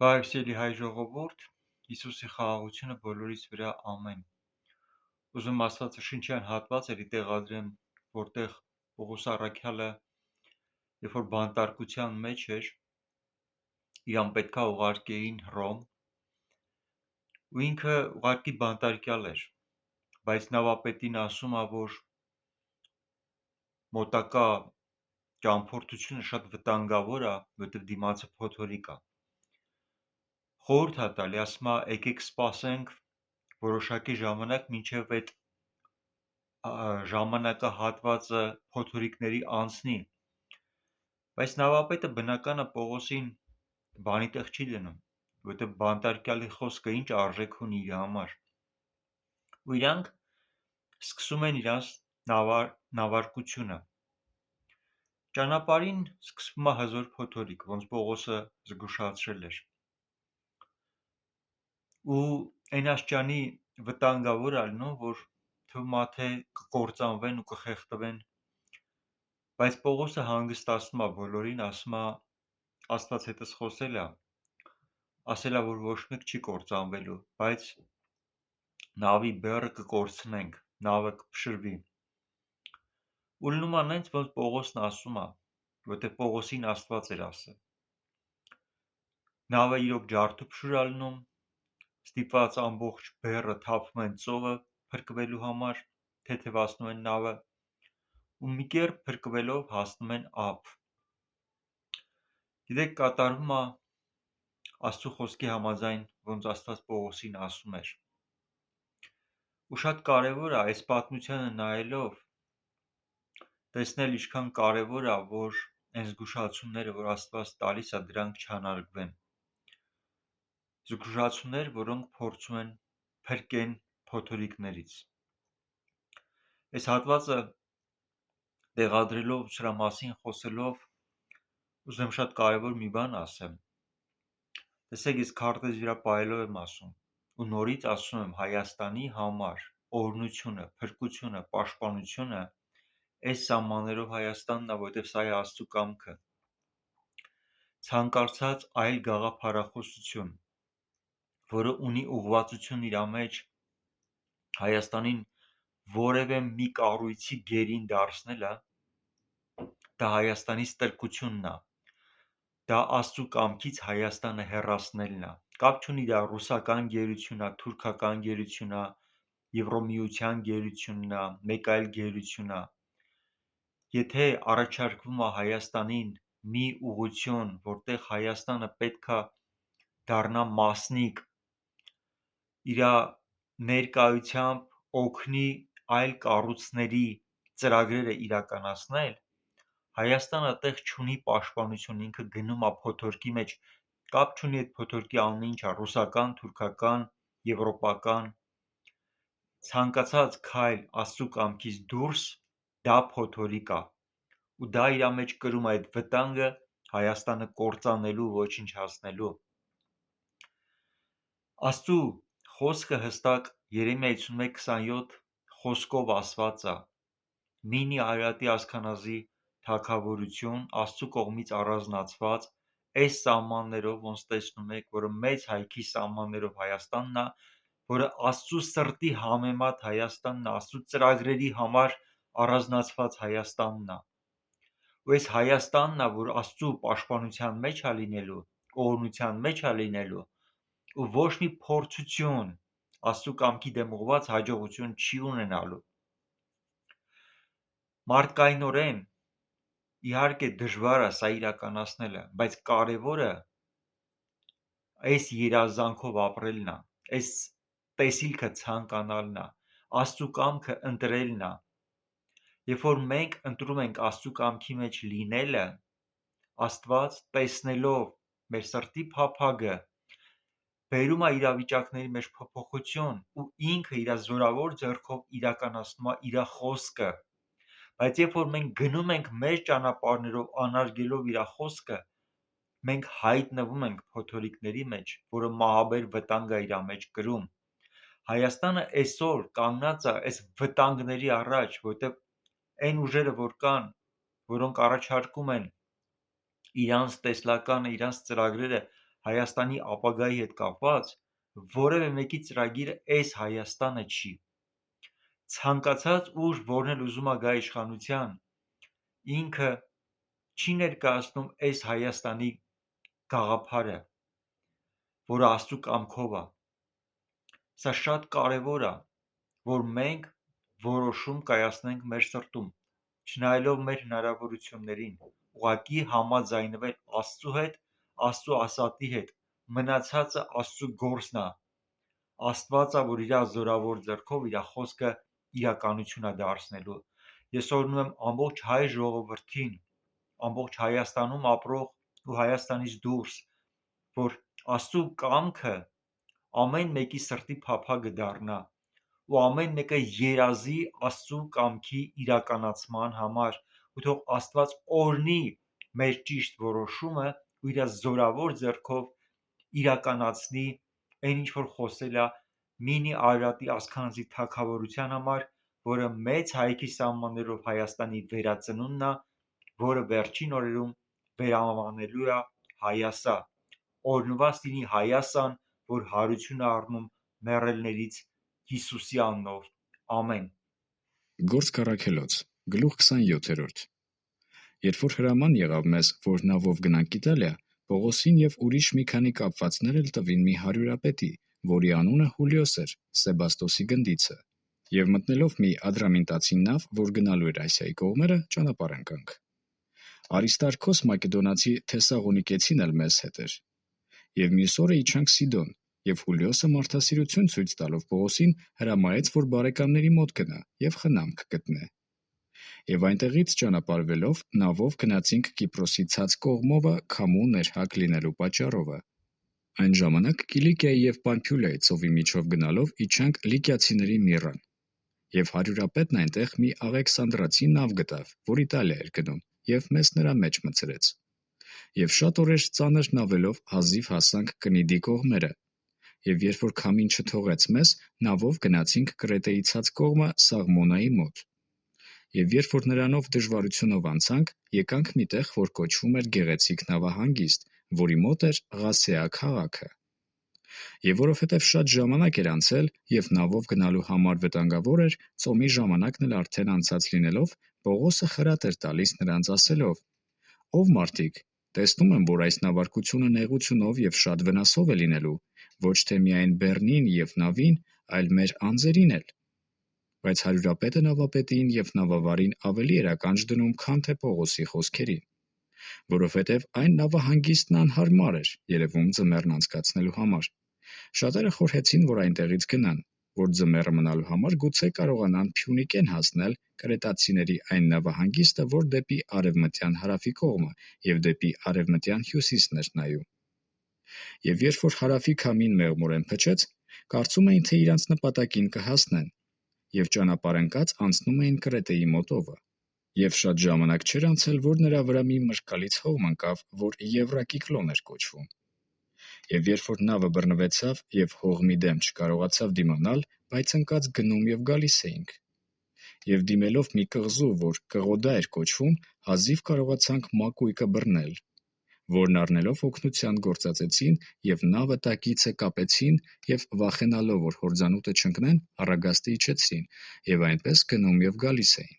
Բարև հայ ժողովուրդ, Հիսուսի խաղաղությունը բոլորիս վրա ամեն։ Ուզում Աստվածը շնչյան հատված էլի տեղադրեմ, որտեղ Պողոս առաքյալը, երբ որ բանտարկության մեջ էր, իրան պետքա ուղարկեին Հռոմ, ու ինքը ուղարկի բանտարկյալ էր, բայց նավապետին ասում է, որ մոտակա ճամփորդությունը շատ վտանգավոր է, որտեղ դիմացը փոթորիկ է։ Խորհուրդ է տալի, ասում է, եկեք սպասենք որոշակի ժամանակ, մինչև այդ ժամանակահատվածը փոթորիկների անցնի, բայց նավապետը բնական է Պողոսին բանի տեղ չի դնում, որտեղ բանտարկյալի խոսքը ինչ արժեք ունի իր համար, ու իրանք սկսում են իրանց նավարկությունը։ Ճանապարհին սկսվում է հզոր փոթորիկ, ոնց Պողոսը զգուշացրել էր, ու այն աշճանի վտանգավոր է լինում, որ թվում է թե կկործանվեն ու կխեղդվեն, բայց Պողոսը հանգստացնում է բոլորին, ասում է, Աստված հետս խոսել է, ասել է, որ ոչ մեկ չի կործանվելու, բայց նավի բեռը կկորցնենք, նավը կփշրվի։ Ու լինում է նենց, ոնց Պողոսն ասում է, որտեղ Պողոսին Աստված էր ասել։ Նավը իրոք ջարդուփշուր է լինում, ստիպված ամբողջ բեռը թափվում են ծովը փրկվելու համար, թեթևացնում են նավը, ու մի կերպ փրկվելով հասնում են ափ։ Գիտեք, կատարվում է Աստծո խոսքի համաձայն, ոնց Աստված Պողոսին ասում էր։ Ու շատ կարևոր է այս պատմությանը նայելով տեսնել ինչքան կարևոր է, որ այն զգուշացումները, որ Աստված տալիս է, դրանք չանարգվեն։ Զգուշացումներ, որոնք փորձում են փրկեն փոթորիկներից։ Այս հատվածը տեղադրելով, սրա մասին խոսելով, ուզում եմ շատ կարևոր մի բան ասեմ։ Տեսեք, ես քարտեզի վրա պահելով եմ ասում, ու նորից ասում եմ Հայաստանի համար օրհնությունը, փրկությունը, պաշտպանությունը այս սահմաններով Հայաստանն է, որովհետև սա է Աստծո կամքը։ Ցանկացած այլ գաղափարախոսություն, որը ունի ուղղվածություն իր մեջ Հայաստանին որևէ մի կառույցի գերին դարձնելը, դա Հայաստանի ստրկությունն է, դա Աստծո կամքից Հայաստանը հեռացնելն է։ Կապ չունի դա ռուսական գերություն է, թուրքական գերություն է, Եվրոմիության գերությունն է, մեկ այլ գերություն է։ Եթե առաջարկվում է Հայաստանին մի ուղղություն, որտեղ Հայաստանը պետքա դառնա մասնիկ, իր ներկայությամբ օգնի այլ կառույցների ծրագրերը իրականացնել, Հայաստանը տեղ չունի պաշտպանություն, ինքը գնում է փոթորկի մեջ, կապ չունի այդ փոթորկի անունը ինչ է, ռուսական, թուրքական, եվրոպական, ցանկացած քայլ Աստծո կամքից դուրս, դա փոթորիկ է, ու դա իր մեջ կրում է այդ վտանգը Հայաստանը կործանելու, ոչնչացնելու։ Աստծո խոսքը հստակ Երեմիա 51:27 խոսքով ասված է. «Մինի Արարատի ասքանազի թագավորություն Աստծո կողմից առանձնացված այս սահմաններով, ոնց տեսնում եք, որը մեծ հայքի սահմաններով Հայաստանն է, որը Աստծո սրտի համեմատ Հայաստանն է, Աստծո ծրագրերի համար առանձնացված Հայաստանն է։ Ու այս Հայաստանն է, որ Աստծո պաշտպանության մեջ է լինելու, օրհնության մեջ է լինելու, ու ոչ մի փորձություն Աստծո կամքի դեմ ուղղված հաջողություն չի ունենալու։ Մարդկայնորեն, իհարկե դժվար է սա իրականացնելը, բայց կարևորը այս երազանքով ապրելն է, այս տեսիլքը ցանկանալն է, Աստծո կամքը ընտրելն է։ Երբ որ մենք ընտրում ենք Աստծո կամքի մեջ լինելը, Աստված տեսնելով մեր սրտի փափագը, բերում է իրավիճակների մեջ փոփոխություն ու ինքը իր զորավոր ձեռքով իրականացնում է իր խոսքը, բայց երբ որ մենք գնում ենք մեր ճանապարհներով անարգելով իր խոսքը, մենք հայտնվում ենք փոթորիկների մեջ, որը մահաբեր վտանգ է իր մեջ կրում։ Հայաստանը այսօր կանգնած է այս վտանգների առաջ, որտեղ այն ուժերը, որ կան, որոնք առաջարկում են իրանց տեսլականը, իրանց ծրագրերը Հայաստանի ապագայի հետ կապված որևէ մեկի ծրագիրը այս Հայաստանը չի։ Ցանկացած ուժ, որն էլ ուզում է գա իշխանության, ինքը չի ներկայացնում այս Հայաստանի գաղափարը, որը Աստծու կամքով է։ Սա շատ կարևոր է, որ մենք որոշում կայացնենք մեր սրտում, չնայելով մեր հնարավորություններին, ուղղակի համաձայնվել Աստծու հետ, Աստծու ասածի հետ, մնացածը Աստծու գործն է։ Աստված է, որ իր զորավոր ձեռքով իր խոսքը իրականություն է դարձնելու։ Ես օրհնում եմ ամբողջ հայ ժողովրդին, ամբողջ Հայաստանում ապրող ու Հայաստանից դուրս, որ Աստծու կամքը ամեն մեկի սրտի փափագը դառնա ու ամեն մեկը երազի Աստծու կամքի իրականացման համար, ու թող Աստված օրհնի մեր ճիշտ որոշումը ու իր զորավոր ձեռքով իրականացնի այն, ինչ որ խոսել է Մինի Արարատի ասքանազի թագավորության համար, որը մեծ հայքի սահմաններով Հայաստանի վերածնունդն է, որը վերջին օրերում վերանվանելու է Հայասա։ Օրհնված լինի Հայասան, որ հարություն է առնում մեռելներից Հիսուսի անունով։ Ամեն։ Գործք Առաքելոց, գլուխ 27։ Երբ որ հրաման եղավ մեզ, որ նավով գնանք Իտալիա, Պողոսին և ուրիշ մի քանի կապվածներ էլ տվին մի հարյուրապետի, որի անունը Հուլիոս էր, Սեբաստոսի գնդիցը, և մտնելով մի ադրամինտացի նավ, որ գնալու էր Ասիայի կողմերը, ճանապարհ ընկանք։ Արիստարքոս Մակեդոնացի Թեսաղոնիկեցին էլ մեզ հետ էր։ Եվ մյուս օրը իջանք Սիդոն, և Հուլիոսը մարդասիրություն ցույց տալով Պողոսին հրամայեց, որ բարեկամների մոտ գնա և խնամք գտնե։ Եվ այնտեղից ճանապարհվելով նավով գնացինք Կիպրոսի ցած կողմովը քամու ներհակ լինելու պատճառովը։ Այն ժամանակ Կիլիկիայի և Պամփյուլիայի ծովի միջով գնալով իջանք լիկիացիների Միրան։ Եվ հարյուրապետն այնտեղ մի աղեքսանդրացի նավ գտավ, որ Իտալիա էր գնում, և մեզ նրա մեջ մտցրեց։ Եվ շատ օրեր ծանր նավելով հազիվ հասանք Կնիդի կողմերը։ Եվ երբ որ քամին չթողեց մեզ, նավով գնացինք Կրետեի ցած կողմը Սաղմոնայի մոտ։ Եվ երբ որ նրանով դժվարությունով անցանք, եկանք մի տեղ, որ կոչվում էր Գեղեցիկ նավահանգիստ, որի մոտ էր Ղասեա քաղաքը։ Եվ որովհետև շատ ժամանակ էր անցել, և նավով գնալու համար վտանգավոր էր, ծոմի ժամանակն էլ արդեն անցած լինելով, Պողոսը խրատ էր տալիս նրանց ասելով. «Ով մարդիկ, տեսնում եմ, որ այս նավարկությունը նեղությունով և շատ վնասով է լինելու, ոչ թե միայն բեռնին և նավին, այլ մեր անձերին էլ»։ Բայց հարյուրապետը նավապետին և նավավարին ավելի էր ականջ դնում, քան թե Պողոսի խոսքերին, որովհետև այն նավահանգիստն անհարմար էր, երևում ձմեռն անցկացնելու համար։ Շատերը խորհեցին, որ այնտեղից գնան, որ ձմեռը մնալու համար գուցե կարողանան Փյունիկեն հասնել, կրետացիների այն նավահանգիստը, որ դեպի արևմտյան հարավի կողմը և դեպի արևմտյան հյուսիսն էր նայում։ Եվ երբ որ հարավի քամին մեղմորեն փչեց, կարծում էին, թե իրանց նպատակին կհասնեն, և ճանապարհ ընկած անցնում էին Կրետեի մոտովը։ Եվ շատ ժամանակ չէր անցել, որ նրա վրա մի մրգալից հողմ ընկավ, որ Եվրակիկլոն էր կոչվում։ Եվ երբ որ նավը բռնվեցավ և հողմի դեմ չկարողացավ դիմանալ, բայց ընկած գնում և գալիս էինք։ Եվ դիմելով մի կղզու, որ Կղոդա էր կոչվում, հազիվ կարողացանք մակույկը բռնել, որն առնելով օգնության գործածեցին և նավը տակիցը կապեցին և վախենալով, որ հորձանուտը չընկնեն, առագաստը իջեցրին և այնպես գնում և գալիս էին։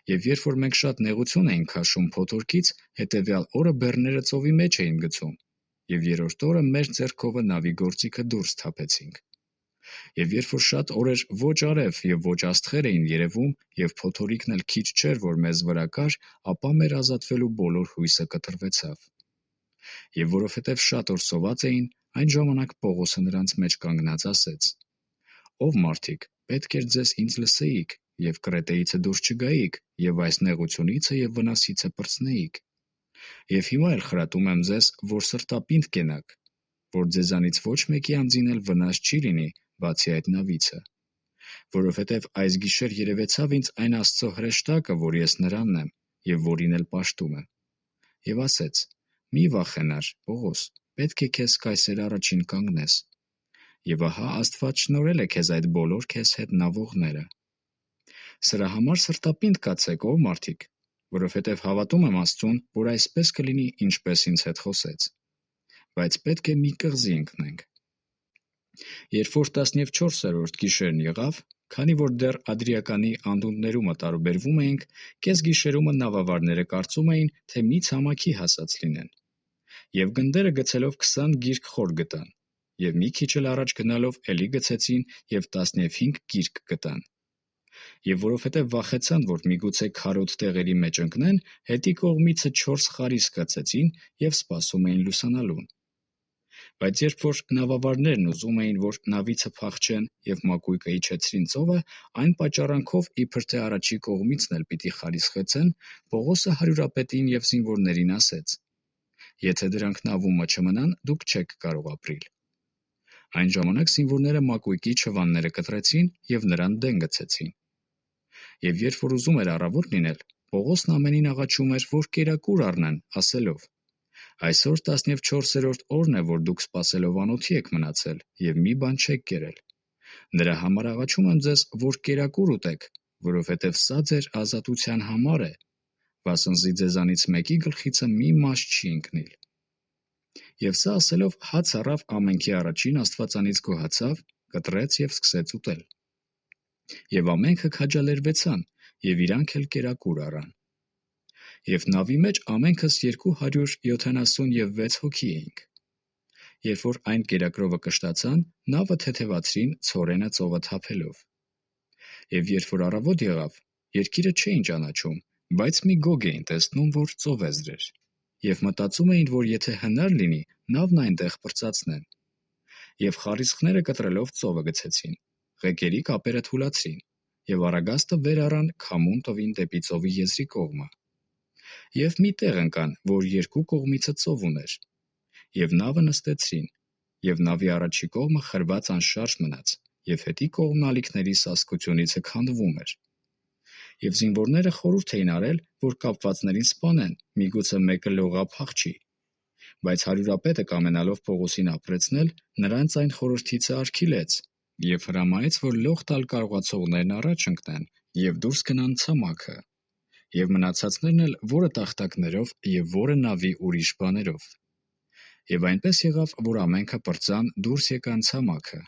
Եվ երբ որ մենք շատ նեղություն էինք քաշում փոթորկից, հետևյալ օրը բեռները ծովի մեջ էին գցում, և երրորդ օրը մեր ձեռքովը նավի գործիքը դուրս թափեցինք։ Եվ երբ որ շատ օրեր ոչ արև և ոչ աստղեր էին երևում, և փոթորիկն էլ քիչ չէր, որ մեզ վրա կար, ապա մեր ազատվելու բոլոր հույսը կտրվեցավ։ Եվ որովհետև շատ օր սոված էին, այն ժամանակ Պողոսը նրանց մեջ կանգնած ասեց. «Ով մարդիկ, պետք էր ձեզ ինձ լսեիք, և Կրետեիցը դուրս չգայիք, և այս նեղությունիցը և վնասիցը պրծնեիք։ Եվ հիմա էլ խրատում եմ ձեզ, որ սրտապինդ կենաք, որ ձեզանից ոչ մեկի անձին էլ վնաս չի լինի, բացի այդ նավիցը։ Որովհետև այս գիշեր երևեցավ ինձ այն Աստծո հրեշտակը, որ ես նրանն եմ, և որին էլ պաշտում եմ։ Եվ ասեց. «Մի վախենար, Պողոս, պետք է քեզ Կայսեր առաջին կանգնես։ Եվ ահա Աստված շնորհել է քեզ այդ բոլոր քեզ հետ նավողները։ Սրա համար սրտապինդ կացեք, ով մարդիկ, որովհետև հավատում եմ Աստծուն, որ այսպես կլինի, ինչպես ինձ հետ խոսեց։ բայց պետք է մի կղզի ընկնենք։ Երբ որ 14-րդ գիշերն եղավ, քանի որ դեռ Ադրիականի անդունդներումը տարուբերվում էինք, կեսգիշերումը նավավարները կարծում էին, թե մի ցամաքի հասած լինեն, և գնդերը գցելով 20 գիրք խոր գտան, և մի քիչ էլ առաջ գնալով էլի գցեցին և 15 գիրք գտան։ Եվ որովհետև վախեցան, որ միգուցե քարոտ տեղերի մեջ ընկնեն, հետի կողմիցը 4 խարիսկ գցեցին և սպասում էին լուսանալուն։ Բայց երբ որ նավավարներն ուզում էին, որ նավիցը փախչեն և մակույկը իջեցրին ծովը, այն պատճառանքով, իբր թե առաջի կողմիցն էլ պիտի խարիսխեցեն, Պողոսը հարյուրապետին և զինվորներին ասեց. «Եթե դրանք նավումը չմնան, դուք չեք կարող ապրիլ»։ Այն ժամանակ զինվորները մակույկի չվանները կտրեցին և նրան դեն գցեցին։ Եվ երբ որ ուզում էր առավոտ լինել, Պողոսն ամենին աղաչում էր, որ կերակուր առնեն, ասելով. «Այսօր 14-րդ օրն է, որ դուք սպասելով անոթի եք մնացել և մի բան չեք կերել։ Նրա համար աղաչում եմ ձեզ, որ կերակուր ուտեք, որովհետև սա ձեր ազատության համար է, վասնզի ձեզանից մեկի գլխիցը մի մաշ չի ընկնիլ»։ Եվ սա ասելով հաց առավ ամենքի առաջին աստվածանից գոհացավ, կտրեց և սկսեց ուտել։ Եվ ամենքը քաջալերվեցան, և իրանք էլ կերակուր առան։ Եվ նավի մեջ ամենքս 276 հոգի էինք։ Երբ որ այն կերակրովը կշտացան, նավը թեթևացրին ցորենը ծովը թափելով։ Եվ երբ որ առավոտ եղավ, երկիրը չէին ճանաչում, բայց մի գոգ էին տեսնում, որ ծով է զրեր, և մտածում էին, որ եթե հնար լինի, նավն այնտեղ պրծացնեն։ Եվ խարիսխները կտրելով ծովը գցեցին, ղեկերի կապերը թուլացրին, և առագաստը վեր առան քամուն տվին դեպի ծովի եզրի կողմը։ Եվ մի տեղ ընկան, որ երկու կողմիցը ծով ուներ, և նավը նստեցրին, և նավի առաջի կողմը խրված անշարժ մնաց, և հետի կողմն ալիքների սաստկությունիցը քանդվում էր։ Եվ զինվորները խորհուրդ էին արել, որ կապվածներին սպանեն, միգուցե մեկը լողա փախչի։ Բայց հարյուրապետը կամենալով Պողոսին ապրեցնել, նրանց այն խորհրդիցը արգիլեց և հրամայեց, որ լող տալ կարողացողներն առաջ ընկնեն և դուրս գնան ցամաքը, և մնացածներն էլ որը տախտակներով և որը նավի ուրիշ բաներով։ Եվ այնպես եղավ, որ ամենքը պրծան դուրս եկան ցամաքը,